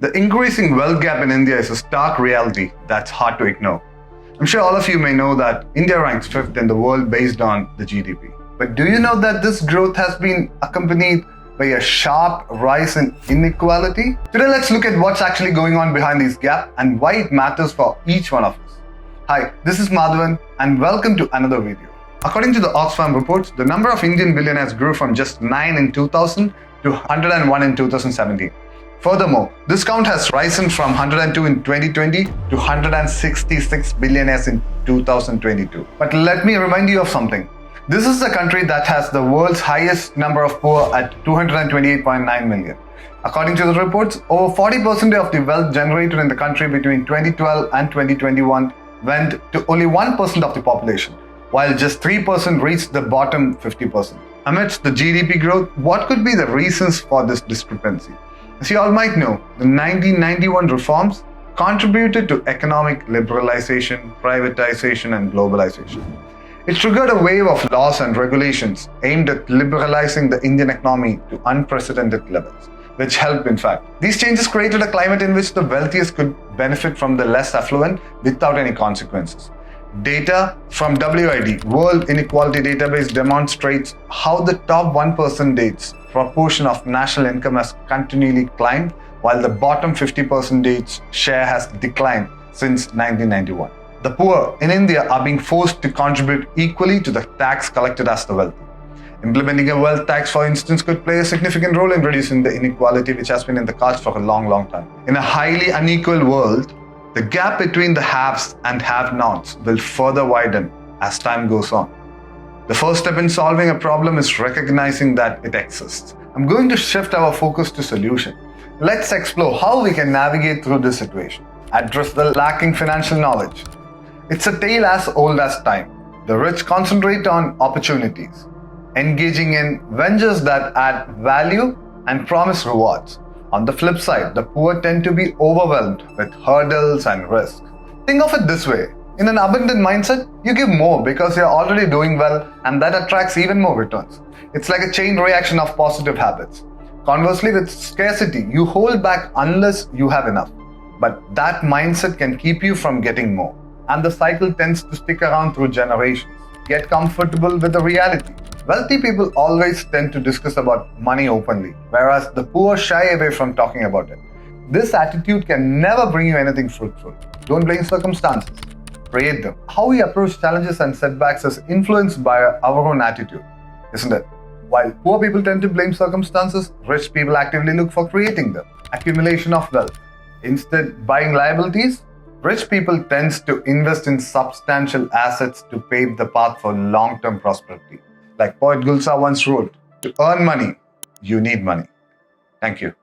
The increasing wealth gap in India is a stark reality that's hard to ignore. I'm sure all of you may know that India ranks 5th in the world based on the GDP. But do you know that this growth has been accompanied by a sharp rise in inequality? Today, let's look at what's actually going on behind this gap and why it matters for each one of us. Hi, this is Madhavan and welcome to another video. According to the Oxfam reports, the number of Indian billionaires grew from just 9 in 2000 to 101 in 2017. Furthermore, this count has risen from 102 in 2020 to 166 billionaires in 2022. But let me remind you of something. This is the country that has the world's highest number of poor at 228.9 million. According to the reports, over 40% of the wealth generated in the country between 2012 and 2021 went to only 1% of the population, while just 3% reached the bottom 50%. Amidst the GDP growth, what could be the reasons for this discrepancy? As you all might know, the 1991 reforms contributed to economic liberalization, privatization, and globalization. It triggered a wave of laws and regulations aimed at liberalizing the Indian economy to unprecedented levels, which helped in fact. These changes created a climate in which the wealthiest could benefit from the less affluent without any consequences. Data from WID, World Inequality Database, demonstrates how the top 1%'s proportion of national income has continually climbed, while the bottom 50%'s share has declined since 1991. The poor in India are being forced to contribute equally to the tax collected as the wealthy. Implementing a wealth tax, for instance, could play a significant role in reducing the inequality which has been in the cards for a long time. In a highly unequal world, the gap between the haves and have-nots will further widen as time goes on. The first step in solving a problem is recognizing that it exists. I'm going to shift our focus to solution. Let's explore how we can navigate through this situation. Address the lacking financial knowledge. It's a tale as old as time. The rich concentrate on opportunities, engaging in ventures that add value and promise rewards. On the flip side, the poor tend to be overwhelmed with hurdles and risks. Think of it this way. In an abundant mindset, you give more because you're already doing well, and that attracts even more returns. It's like a chain reaction of positive habits. Conversely, with scarcity, you hold back unless you have enough. But that mindset can keep you from getting more. And the cycle tends to stick around through generations. Get comfortable with the reality. Wealthy people always tend to discuss about money openly, whereas the poor shy away from talking about it. This attitude can never bring you anything fruitful. Don't blame circumstances. Create them. How we approach challenges and setbacks is influenced by our own attitude, isn't it? While poor people tend to blame circumstances, rich people actively look for creating them. Accumulation of wealth. Instead, buying liabilities, rich people tend to invest in substantial assets to pave the path for long-term prosperity. Like poet Gulsa once wrote, to earn money, you need money. Thank you.